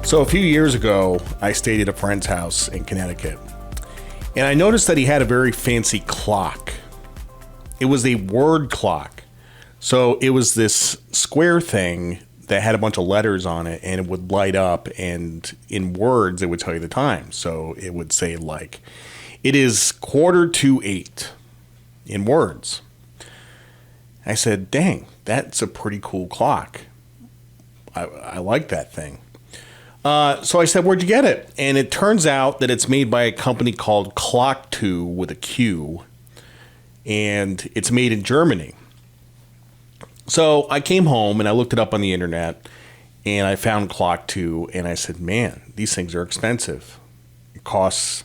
So a few years ago, I stayed at a friend's house in Connecticut, and I noticed that he had a very fancy clock. It was a word clock. So it was this square thing that had a bunch of letters on it, and it would light up, and in words, it would tell you the time. So it would say, like, it is 7:45 in words. I said, dang, that's a pretty cool clock. I like that thing. So I said, where'd you get it? And it turns out that it's made by a company called Clock2 with a Q, and it's made in Germany. So I came home and I looked it up on the internet, and I found Clock2, and I said, man, these things are expensive. It costs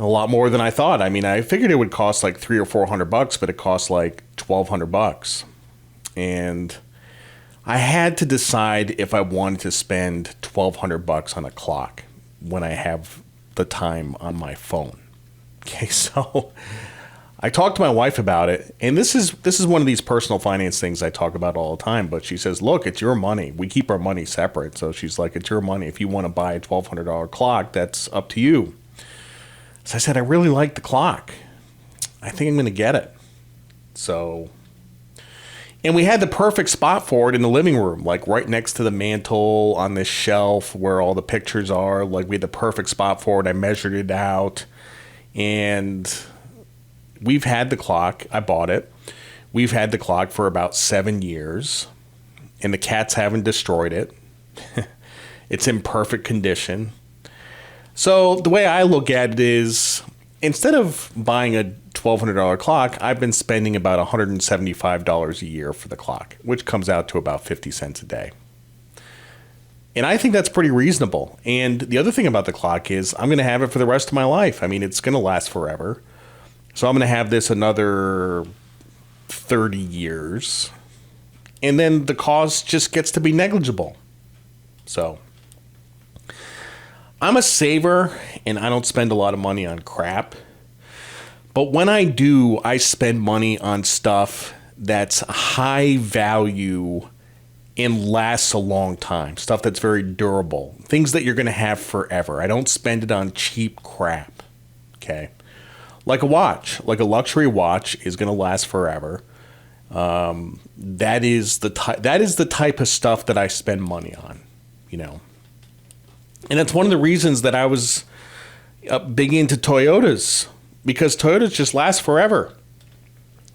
a lot more than I thought. I mean, I figured it would cost like $300 or $400, but it costs like $1,200. And I had to decide if I wanted to spend $1,200 on a clock when I have the time on my phone. Okay, so I talked to my wife about it, and this is one of these personal finance things I talk about all the time, but she says, look, it's your money. We keep our money separate. So she's like, it's your money. If you want to buy a $1,200 clock, that's up to you. So I said, I really like the clock. I think I'm going to get it. So, and we had the perfect spot for it in the living room, like right next to the mantle on this shelf where all the pictures are. Like, we had the perfect spot for it. I measured it out, and we've had the clock. I bought it. We've had the clock for about 7 years, and the cats haven't destroyed it. It's in perfect condition. So the way I look at it is, instead of buying a $1,200 clock, I've been spending about $175 a year for the clock, which comes out to about 50 cents a day. And I think that's pretty reasonable. And the other thing about the clock is I'm going to have it for the rest of my life. I mean, it's going to last forever. So I'm going to have this another 30 years. And then the cost just gets to be negligible. So I'm a saver, and I don't spend a lot of money on crap. But when I do, I spend money on stuff that's high value and lasts a long time. Stuff that's very durable. Things that you're going to have forever. I don't spend it on cheap crap. Okay? Like a watch. Like a luxury watch is going to last forever. That is the type of stuff that I spend money on, you know. And that's one of the reasons that I was big into Toyotas, because Toyotas just last forever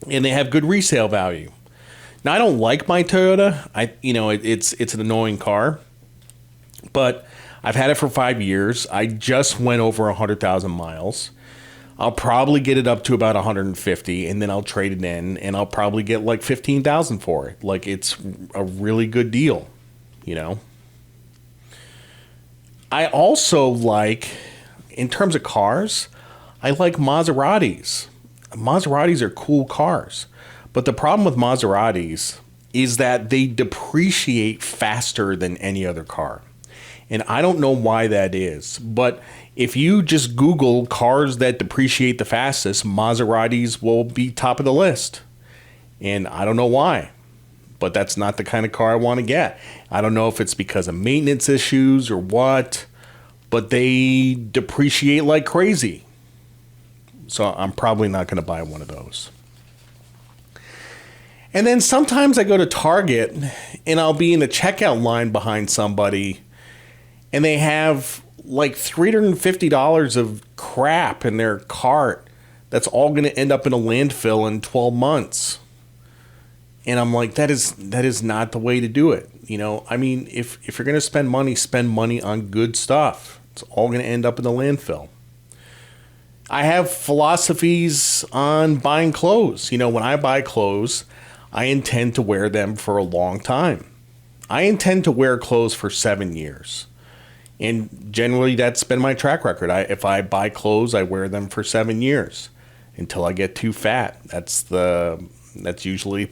and they have good resale value. Now, I don't like my Toyota. It's an annoying car, but I've had it for 5 years. I just went over 100,000 miles. I'll probably get it up to about 150, and then I'll trade it in, and I'll probably get like 15,000 for it. Like, it's a really good deal, you know. I also like, in terms of cars, I like Maseratis. Maseratis are cool cars. But the problem with Maseratis is that they depreciate faster than any other car. And I don't know why that is. But if you just Google cars that depreciate the fastest, Maseratis will be top of the list. And I don't know why. But that's not the kind of car I want to get. I don't know if it's because of maintenance issues or what, but they depreciate like crazy. So I'm probably not going to buy one of those. And then sometimes I go to Target and I'll be in the checkout line behind somebody, and they have like $350 of crap in their cart that's all going to end up in a landfill in 12 months. And I'm like, that is not the way to do it. You know, I mean, if you're going to spend money on good stuff. It's all going to end up in the landfill. I have philosophies on buying clothes. You know, when I buy clothes, I intend to wear them for a long time. I intend to wear clothes for 7 years. And generally, that's been my track record. If I buy clothes, I wear them for 7 years until I get too fat. That's usually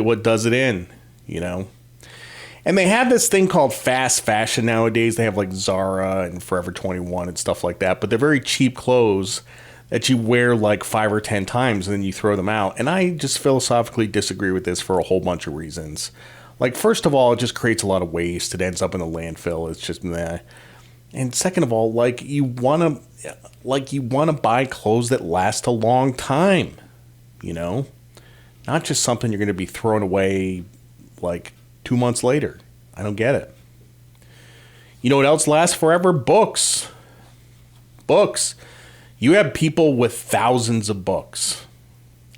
what does it in, you know. And they have this thing called fast fashion nowadays. They have like Zara and Forever 21 and stuff like that. But they're very cheap clothes that you wear like 5 or 10 times and then you throw them out. And I just philosophically disagree with this for a whole bunch of reasons. Like, first of all, it just creates a lot of waste. It ends up in the landfill. It's just meh. And second of all, you want to buy clothes that last a long time, you know? Not just something you're going to be throwing away like 2 months later. I don't get it. You know what else lasts forever? Books. Books. You have people with thousands of books,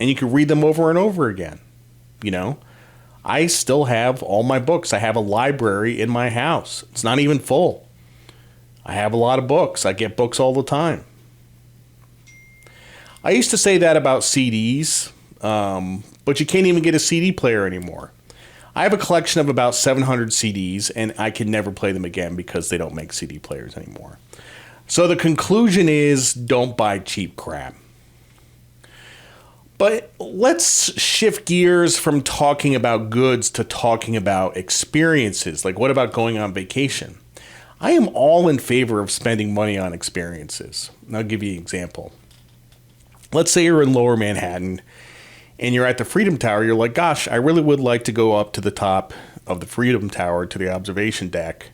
and you can read them over and over again, you know? I still have all my books. I have a library in my house. It's not even full. I have a lot of books. I get books all the time. I used to say that about CDs, but you can't even get a CD player anymore. I have a collection of about 700 CDs, and I can never play them again because they don't make CD players anymore. So the conclusion is, don't buy cheap crap. But let's shift gears from talking about goods to talking about experiences. Like, what about going on vacation? I am all in favor of spending money on experiences. And I'll give you an example. Let's say you're in Lower Manhattan and you're at the Freedom Tower. You're like, gosh, I really would like to go up to the top of the Freedom Tower to the observation deck,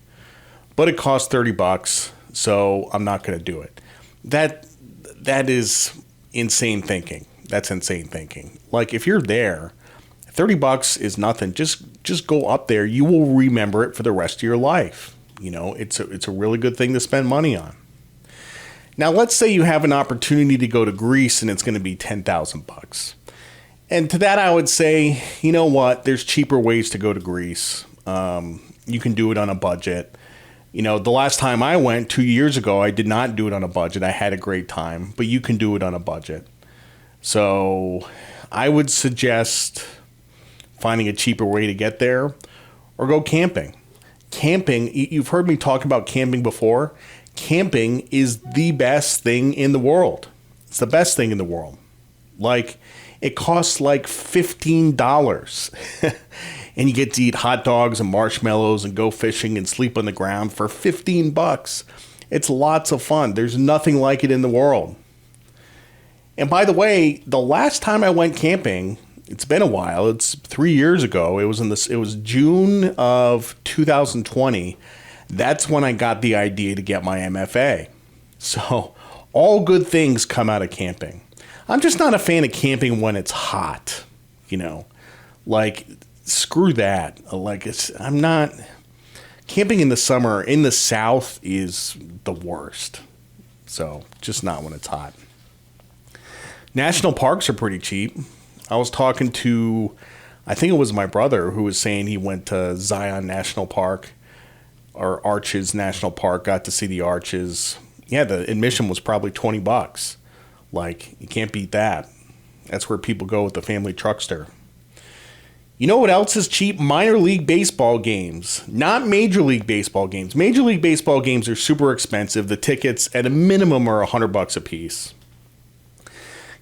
but it costs $30, so I'm not going to do it. That is insane thinking. That's insane thinking. Like, if you're there, $30 is nothing. Just go up there. You will remember it for the rest of your life. You know, it's a really good thing to spend money on. Now, let's say you have an opportunity to go to Greece and it's going to be $10,000. And to that, I would say, you know what? There's cheaper ways to go to Greece. You can do it on a budget. You know, the last time I went 2 years ago, I did not do it on a budget. I had a great time, but you can do it on a budget. So I would suggest finding a cheaper way to get there or go camping. Camping, you've heard me talk about camping before. Camping is the best thing in the world. It's the best thing in the world. Like, it costs like $15. And you get to eat hot dogs and marshmallows and go fishing and sleep on the ground for $15. It's lots of fun. There's nothing like it in the world. And by the way, the last time I went camping, it's been a while. It's 3 years ago. It was June of 2020. That's when I got the idea to get my MFA. So all good things come out of camping. I'm just not a fan of camping when it's hot, you know. Like, screw that. I'm not. Camping in the summer in the South is the worst. So just not when it's hot. National parks are pretty cheap. I was talking to, I think it was my brother who was saying he went to Zion National Park or Arches National Park, got to see the arches. Yeah, the admission was probably $20. Like, you can't beat that. That's where people go with the family truckster. You know what else is cheap? Minor league baseball games. Not Major League Baseball games. Major League Baseball games are super expensive. The tickets at a minimum are $100 a piece.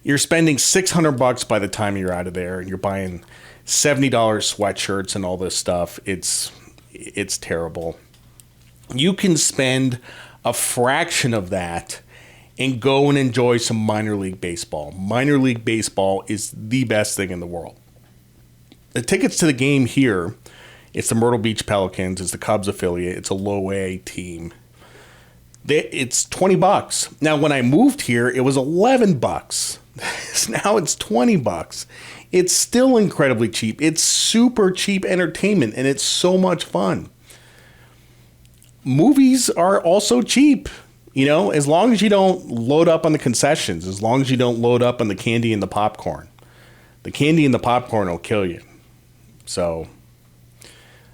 You're spending $600 by the time you're out of there, and you're buying $70 sweatshirts and all this stuff. It's terrible. You can spend a fraction of that and go and enjoy some minor league baseball. Minor league baseball is the best thing in the world. The tickets to the game here, it's the Myrtle Beach Pelicans, it's the Cubs affiliate, it's a low A team. It's $20. Now, when I moved here, it was $11. Now it's $20. It's still incredibly cheap. It's super cheap entertainment, and it's so much fun. Movies are also cheap. You know, as long as you don't load up on the concessions, as long as you don't load up on the candy and the popcorn. The candy and the popcorn will kill you. So,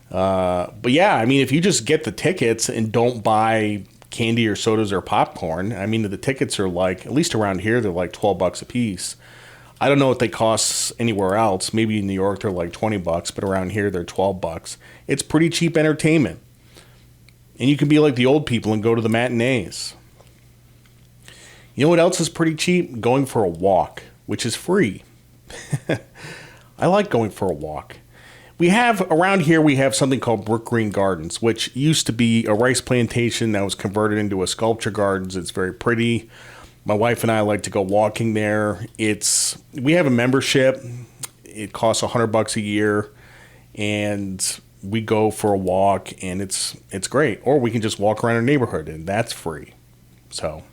but yeah, I mean, if you just get the tickets and don't buy candy or sodas or popcorn, I mean, the tickets are like, at least around here, they're like $12 a piece. I don't know what they cost anywhere else. Maybe in New York they're like $20, but around here they're $12. It's pretty cheap entertainment. And you can be like the old people and go to the matinees. You know what else is pretty cheap? Going for a walk, which is free. I like going for a walk. Around here, we have something called Brook Green Gardens, which used to be a rice plantation that was converted into a sculpture gardens. It's very pretty. My wife and I like to go walking there. We have a membership. It costs $100 a year, and we go for a walk, and it's great. Or we can just walk around our neighborhood, and that's free. So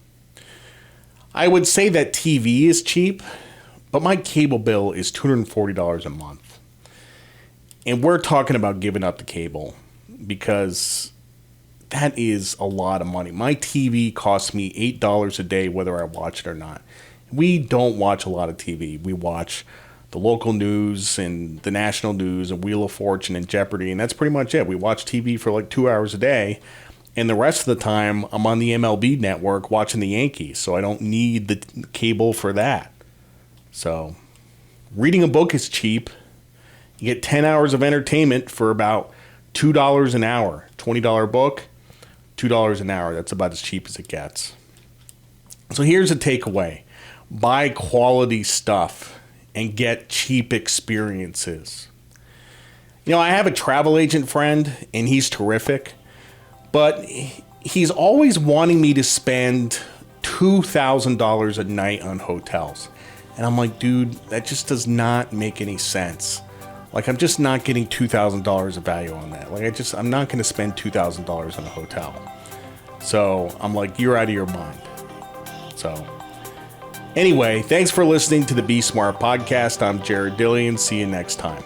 I would say that TV is cheap, but my cable bill is $240 a month. And we're talking about giving up the cable because that is a lot of money. My TV costs me $8 a day whether I watch it or not. We don't watch a lot of TV. We watch the local news and the national news and Wheel of Fortune and Jeopardy, and that's pretty much it. We watch TV for like 2 hours a day, and the rest of the time I'm on the MLB network watching the Yankees, so I don't need the cable for that. So reading a book is cheap. You get 10 hours of entertainment for about $2 an hour. $20 book, $2 an hour. That's about as cheap as it gets. So here's a takeaway. Buy quality stuff and get cheap experiences. You know, I have a travel agent friend, and he's terrific, but he's always wanting me to spend $2,000 a night on hotels. And I'm like, dude, that just does not make any sense. Like, I'm just not getting $2,000 of value on that. Like, I'm not going to spend $2,000 on a hotel. So I'm like, you're out of your mind. So anyway, thanks for listening to the Be Smart podcast. I'm Jared Dillian. See you next time.